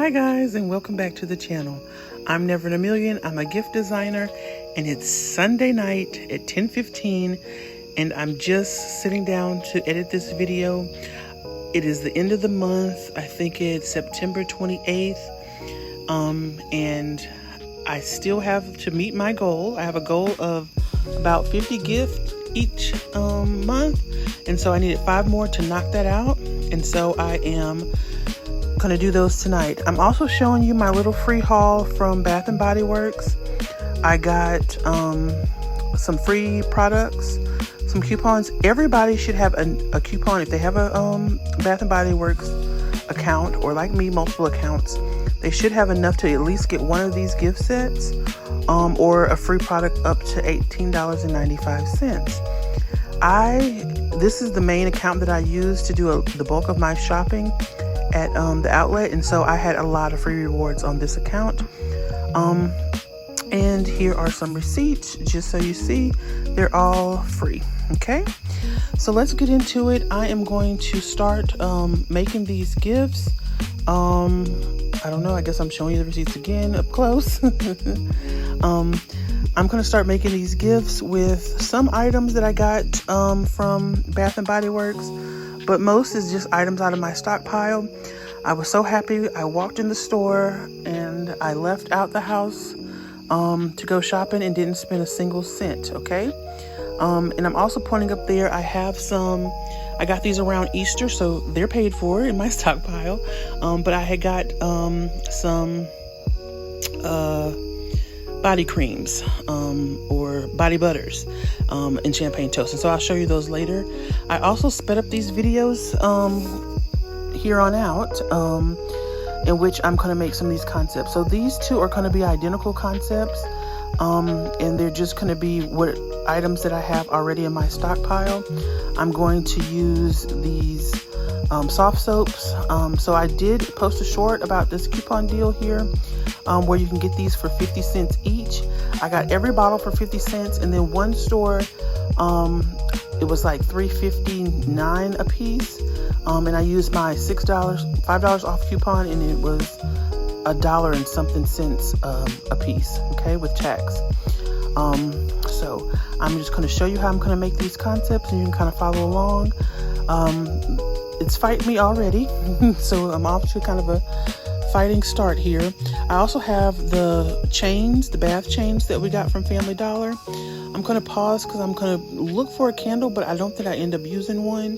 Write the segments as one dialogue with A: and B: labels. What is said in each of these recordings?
A: Hi guys, and welcome back to the channel. I'm Never in a Million. I'm a gift designer, and it's Sunday night at 10:15, and I'm just sitting down to edit this video. It is the end of the month. I think it's September 28th, and I still have to meet my goal. I have a goal of about 50 gifts each month, and so I needed 5 more to knock that out, and so I am gonna do those tonight. I'm also showing you my little free haul from Bath and Body Works. I got some free products, some coupons. Everybody should have a coupon if they have a Bath and Body Works account, or like me, multiple accounts. They should have enough to at least get one of these gift sets, or a free product up to $18.95. This is the main account that I use to do the bulk of my shopping at the outlet, and so I had a lot of free rewards on this account. And here are some receipts, just so you see they're all free. Okay, so let's get into it. I am going to start making these gifts. I don't know, I guess I'm showing you the receipts again up close. I'm going to start making these gifts with some items that I got from Bath and Body Works, but most is just items out of my stockpile. I was so happy. I walked in the store and I left out the house to go shopping and didn't spend a single cent, okay? And I'm also pointing up there, I got these around Easter, so they're paid for in my stockpile. But I had got some body creams or body butters and champagne toast, and so I'll show you those later. I also sped up these videos here on out, in which I'm going to make some of these concepts. So these two are going to be identical concepts, and they're just going to be what items that I have already in my stockpile. I'm going to use these soft soaps. So I did post a short about this coupon deal here, where you can get these for 50 cents each. I got every bottle for 50 cents, and then one store, it was like $3.59 a piece. And I used my $5 off coupon, and it was $1 and something cents a piece, okay, with tax. So I'm just going to show you how I'm going to make these concepts, and you can kind of follow along. It's fighting me already, so I'm off to kind of a fighting start here. I also have the chains, the bath chains that we got from Family Dollar. I'm going to pause because I'm going to look for a candle, but I don't think I end up using one.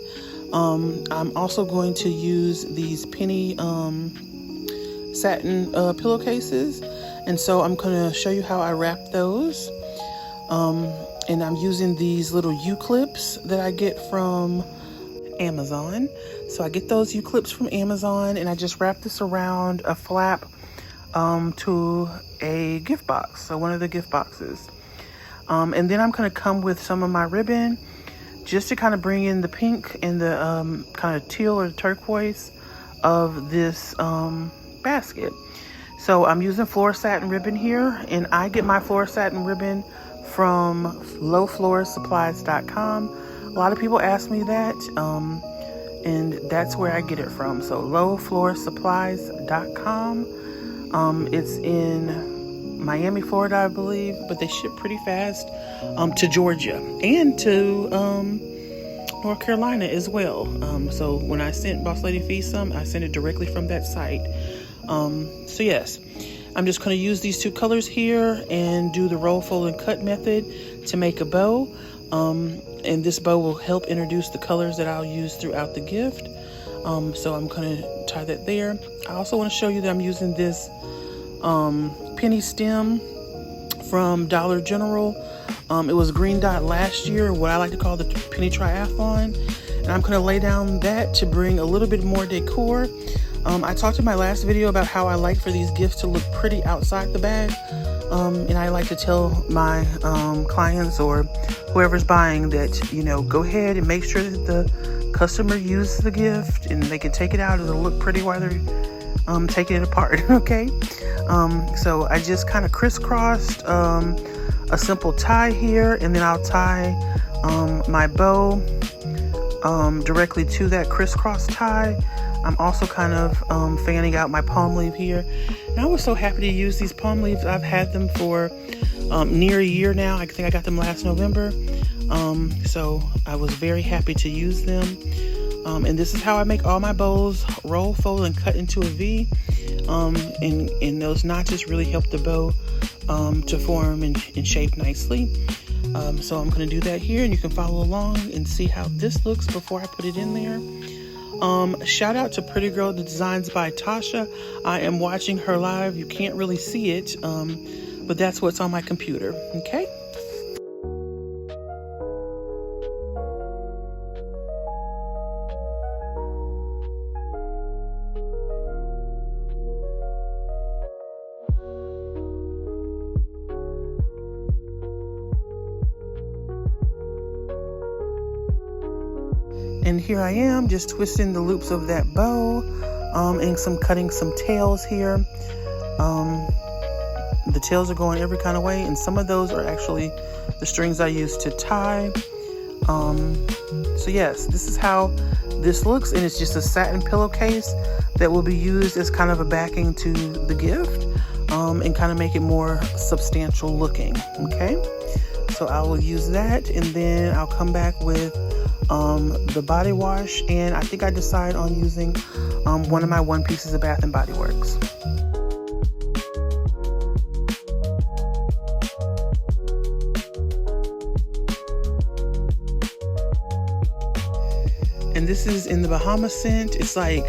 A: I'm also going to use these penny satin pillowcases, and so I'm going to show you how I wrap those. And I'm using these little U-clips that I get from Amazon. So I get those U-clips from Amazon, and I just wrap this around a flap to a gift box, so one of the gift boxes. And then I'm going to come with some of my ribbon, just to kind of bring in the pink and the kind of teal or turquoise of this basket. So I'm using floor satin ribbon here, and I get my floor satin ribbon from lowfloresupplies.com. A lot of people ask me that, and that's where I get it from. So lowfloresupplies.com. It's in Miami, Florida, I believe, but they ship pretty fast to Georgia and to North Carolina as well. So when I sent Boss Lady Fee some, I sent it directly from that site. So yes, I'm just going to use these two colors here and do the roll, fold, and cut method to make a bow. And this bow will help introduce the colors that I'll use throughout the gift. So I'm going to tie that there. I also want to show you that I'm using this penny stem from Dollar General. It was green dot last year, what I like to call the penny triathlon, and I'm going to lay down that to bring a little bit more decor. I talked in my last video about how I like for these gifts to look pretty outside the bag, and I like to tell my clients or whoever's buying that, you know, go ahead and make sure that the customer uses the gift and they can take it out and it'll look pretty while they're taking it apart. Okay, so I just kind of crisscrossed a simple tie here, and then I'll tie my bow directly to that crisscross tie. I'm also kind of fanning out my palm leaf here. And I was so happy to use these palm leaves. I've had them for near a year now. I think I got them last November. So I was very happy to use them. And this is how I make all my bows: roll, fold, and cut into a V. And those notches really help the bow to form and shape nicely. So I'm going to do that here, and you can follow along and see how this looks before I put it in there. Shout out to Pretty Girl Designs by Tasha. I am watching her live. You can't really see it, but that's what's on my computer. Okay. And here I am just twisting the loops of that bow, and cutting some tails here. The tails are going every kind of way, and some of those are actually the strings I use to tie. So yes, this is how this looks, and it's just a satin pillowcase that will be used as kind of a backing to the gift, and kind of make it more substantial looking. Okay, so I will use that, and then I'll come back with the body wash, and I think I decide on using one of my one pieces of Bath and Body Works. And this is in the Bahama scent. It's like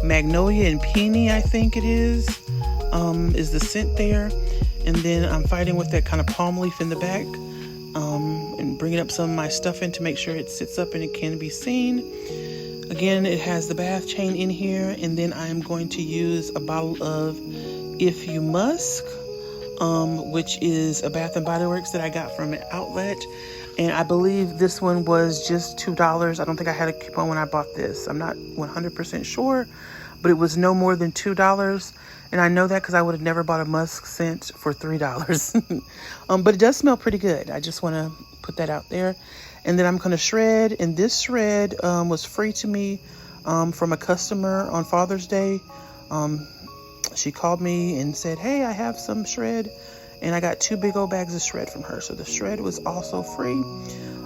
A: magnolia and peony, I think it is the scent there. And then I'm fighting with that kind of palm leaf in the back, and bringing up some of my stuff in to make sure it sits up and it can be seen. Again, it has the bath chain in here, and then I'm going to use a bottle of If You Musk, which is a Bath and Body Works that I got from an outlet, and I believe this one was just $2. I don't think I had a coupon when I bought this. I'm not 100% sure, but it was no more than $2. And I know that because I would have never bought a musk scent for $3. But it does smell pretty good. I just want to put that out there. And then I'm going to shred. And this shred was free to me from a customer on Father's Day. She called me and said, hey, I have some shred. And I got 2 big old bags of shred from her. So the shred was also free.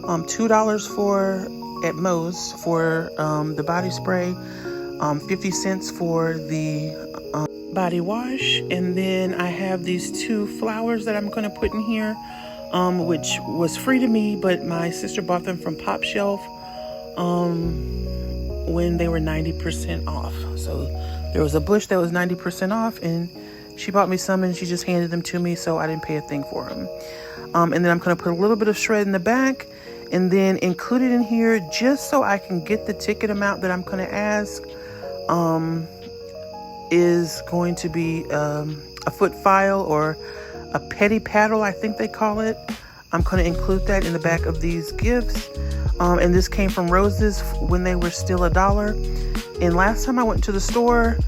A: $2 for, at most, for the body spray. 50 cents for the body wash. And then I have these 2 flowers that I'm going to put in here, which was free to me, but my sister bought them from Pop Shelf when they were 90% off. So there was a bush that was 90% off, and she bought me some and she just handed them to me, so I didn't pay a thing for them. And then I'm going to put a little bit of shred in the back, and then include it in here just so I can get the ticket amount that I'm going to ask. Is going to be a foot file or a petty paddle, I think they call it. I'm going to include that in the back of these gifts. And this came from Roses when they were still $1. And last time I went to the store,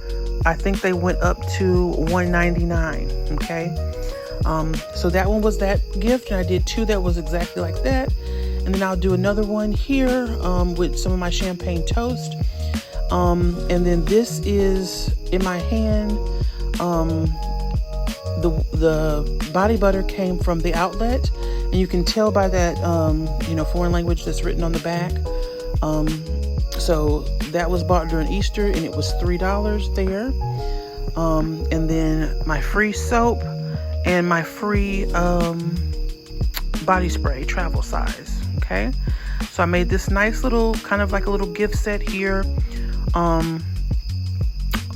A: I think they went up to $1.99. Okay. So that one was that gift, and I did 2 that was exactly like that. And then I'll do another one here with some of my champagne toast. And then this is in my hand. The body butter came from the outlet, and you can tell by that, foreign language that's written on the back. So that was bought during Easter, and it was $3 there. And then my free soap and my free body spray, travel size. Okay. So I made this nice little, kind of like a little gift set here.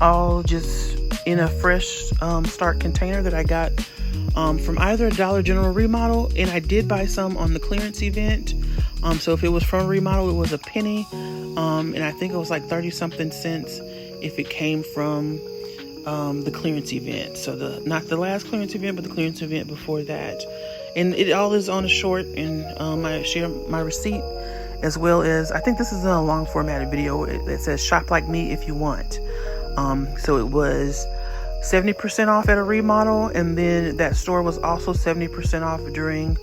A: All just in a fresh start container that I got from either a Dollar General remodel, and I did buy some on the clearance event. So if it was from remodel, it was a penny, and I think it was like 30 something cents if it came from the clearance event. So not the last clearance event, but the clearance event before that. And it all is on a short, and I share my receipt, as well as, I think this is a long formatted video. It says shop like me if you want. So it was 70% off at a remodel, and then that store was also 70% off during,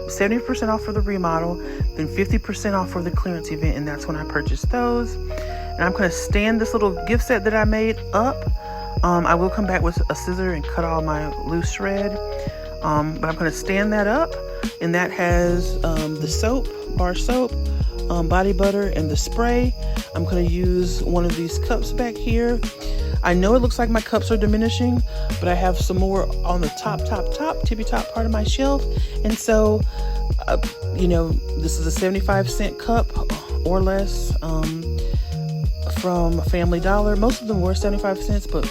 A: 70% off for the remodel, then 50% off for the clearance event, and that's when I purchased those. And I'm going to stand this little gift set that I made up. I will come back with a scissor and cut all my loose shred, but I'm going to stand that up, and that has the soap, bar soap, body butter, and the spray. I'm going to use one of these cups back here. I know it looks like my cups are diminishing, but I have some more on the tippy top part of my shelf. And so, you know, this is a 75-cent cup or less from Family Dollar. Most of them were 75 cents, but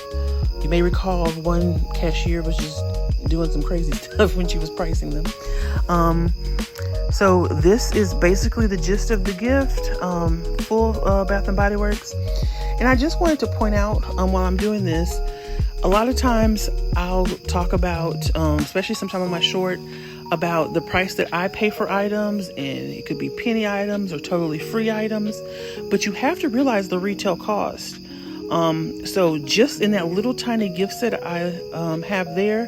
A: you may recall one cashier was just doing some crazy stuff when she was pricing them. So this is basically the gist of the gift, full Bath & Body Works. And I just wanted to point out while I'm doing this, a lot of times I'll talk about, especially sometime on my short, about the price that I pay for items, and it could be penny items or totally free items, but you have to realize the retail cost. So just in that little tiny gift set I have there,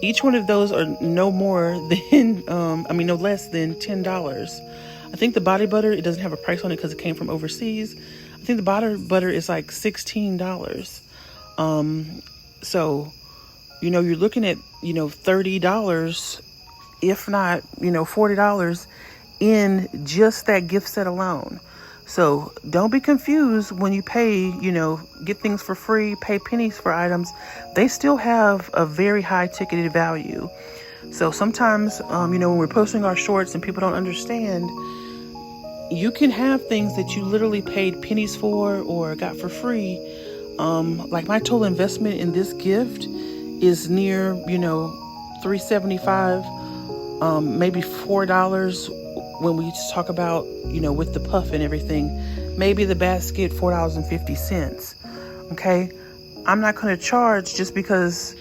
A: each one of those are no more than, no less than $10. I think the body butter, it doesn't have a price on it because it came from overseas. I think the body butter is like $16. So, you know, you're looking at, you know, $30, if not, you know, $40 in just that gift set alone. So don't be confused when you pay, you know, get things for free, pay pennies for items. They still have a very high ticketed value. So sometimes, you know, when we're posting our shorts and people don't understand, you can have things that you literally paid pennies for or got for free. Like my total investment in this gift is near, you know, $3.75, maybe $4 when we talk about, you know, with the puff and everything. Maybe the basket, $4.50. Okay, I'm not going to charge just because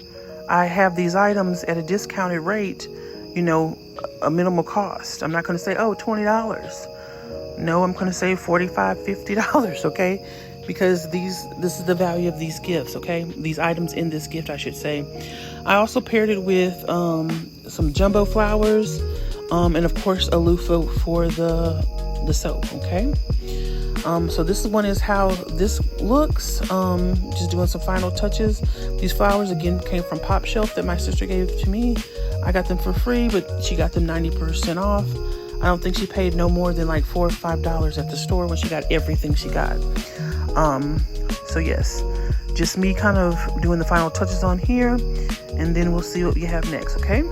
A: I have these items at a discounted rate, you know, a minimal cost. I'm not going to say, oh, $20. No, I'm going to say $45, $50, okay? Because this is the value of these gifts, okay? These items in this gift, I should say. I also paired it with some jumbo flowers, and of course a loofah for the soap, okay? So this one is how this looks. Just doing some final touches. These flowers again came from Pop Shelf that my sister gave to me. I got them for free, but she got them 90% off. I don't think she paid no more than like $4 or $5 at the store when she got everything she got. So yes, just me kind of doing the final touches on here, and then we'll see what we have next, okay?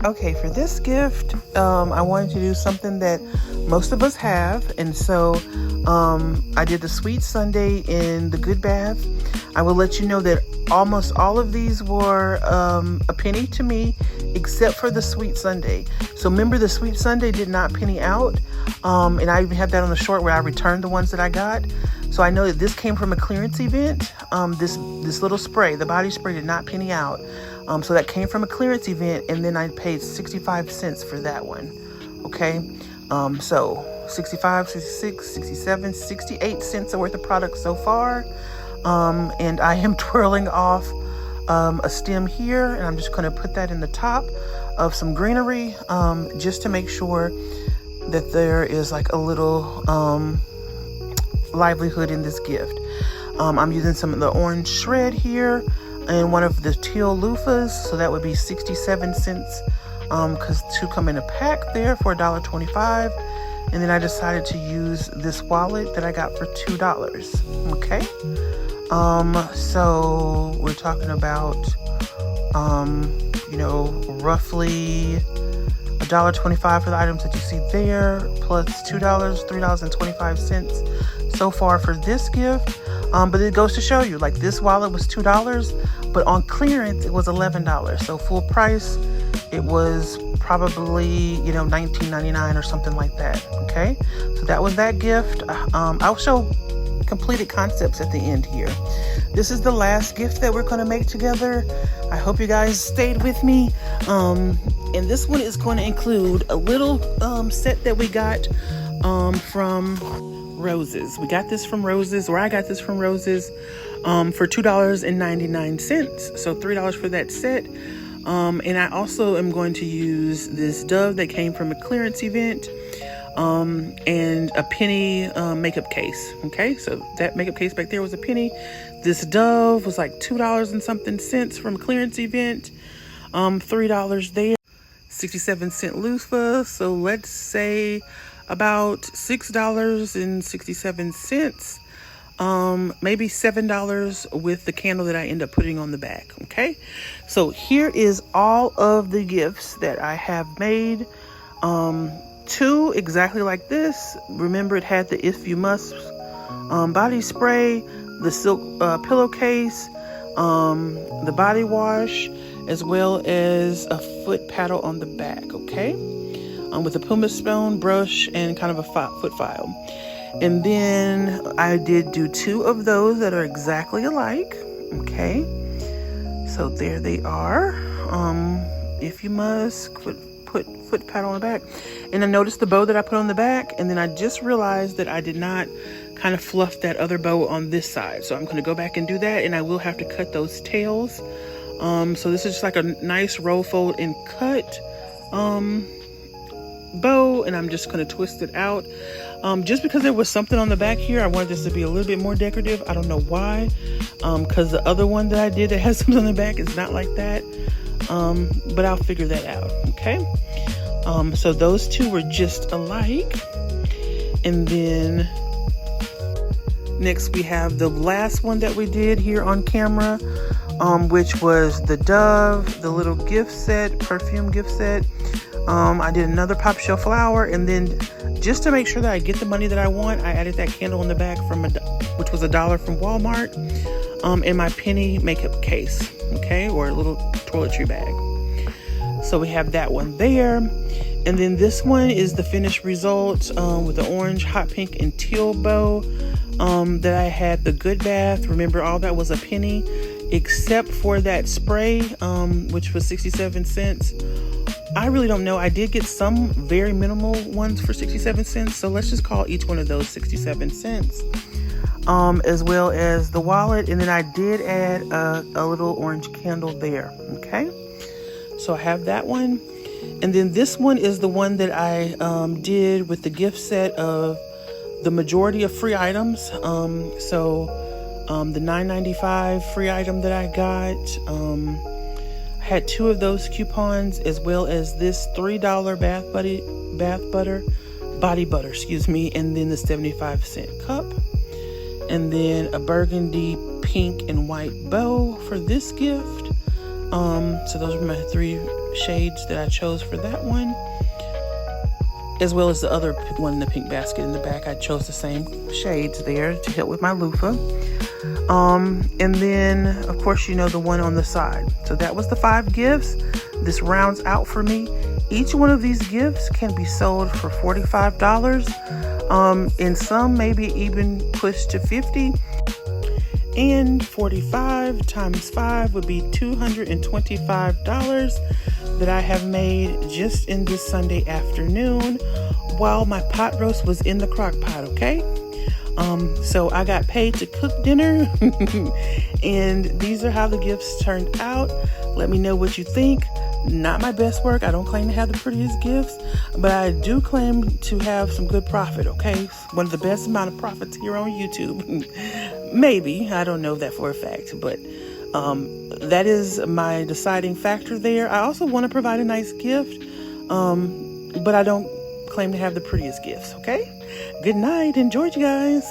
A: Okay, for this gift, I wanted to do something that most of us have, and so I did the Sweet Sundae in the Good Bath. I will let you know that almost all of these were a penny to me, except for the Sweet Sundae. So remember, the Sweet Sundae did not penny out, and I even had that on the short where I returned the ones that I got. So I know that this came from a clearance event. This little spray, the body spray, did not penny out. So that came from a clearance event, and then I paid 65 cents for that one. Okay, so 65, 66, 67, 68 cents worth of product so far. And I am twirling off a stem here, and I'm just going to put that in the top of some greenery, just to make sure that there is like a little livelihood in this gift. I'm using some of the orange shred here and one of the teal loofahs, so that would be 67 cents, because two come in a pack there for $1.25. And then I decided to use this wallet that I got for $2. Okay, so we're talking about you know, roughly $1.25 for the items that you see there, plus $2, $3.25 so far for this gift. But it goes to show you, like, this wallet was $2, but on clearance it was $11. So full price, it was probably, you know, $19.99 or something like that. Okay, so that was that gift. I'll show completed concepts at the end here. This is the last gift that we're going to make together. I hope you guys stayed with me. And this one is going to include a little set that we got from Roses. We got this from Roses, or I got this from Roses for $2.99. So $3 for that set. And I also am going to use this Dove that came from a clearance event, and a penny makeup case. Okay, so that makeup case back there was a penny. This Dove was like $2 and something cents from a clearance event. $3 there. 67-cent loofah. So let's say about $6.67. Maybe $7 with the candle that I end up putting on the back. Okay, so here is all of the gifts that I have made. Two exactly like this. Remember, it had the If You Must body spray, the silk pillowcase, the body wash, as well as a foot paddle on the back. Okay, with a pumice stone brush and kind of a foot file. And then I did do two of those that are exactly alike. Okay, so there they are. If You Must, foot paddle on the back. And I noticed the bow that I put on the back, and then I just realized that I did not kind of fluff that other bow on this side. So I'm going to go back and do that, and I will have to cut those tails. So this is just like a nice roll fold and cut bow, and I'm just going to twist it out. Just because there was something on the back here, I wanted this to be a little bit more decorative. I don't know why, because the other one that I did that has something on the back is not like that. But I'll figure that out. Okay, so those two were just alike. And then next we have the last one that we did here on camera, which was the Dove, the little gift set, perfume gift set. I did another pop shell flower, and then just to make sure that I get the money that I want, I added that candle in the back which was $1 from Walmart, in my penny makeup case. Okay, or a little toiletry bag. So we have that one there, and then this one is the finished result with the orange, hot pink, and teal bow that I had the Good Bath. Remember, all that was a penny except for that spray, which was 67 cents. I really don't know. I did get some very minimal ones for 67 cents, so let's just call each one of those 67 cents. As well as the wallet, and then I did add a little orange candle there. Okay, so I have that one, and then this one is the one that I did with the gift set of the majority of free items. So the $9.95 free item that I got, I had two of those coupons, as well as this $3 body butter, excuse me, and then the 75-cent cup. And then a burgundy, pink, and white bow for this gift. So those are my three shades that I chose for that one. As well as the other one in the pink basket in the back. I chose the same shades there to help with my loofah. And then, of course, you know, the one on the side. So that was the 5 gifts. This rounds out for me. Each one of these gifts can be sold for $45. And some maybe even pushed to $50. And 45 times 5 would be $225 that I have made just in this Sunday afternoon while my pot roast was in the crock pot. Okay, so I got paid to cook dinner. And these are how the gifts turned out. Let me know what you think. Not my best work. I don't claim to have the prettiest gifts, but I do claim to have some good profit. Okay, one of the best amount of profits here on YouTube. Maybe, I don't know that for a fact, but that is my deciding factor there. I also want to provide a nice gift, but I don't claim to have the prettiest gifts. Okay, good night. Enjoy, you guys.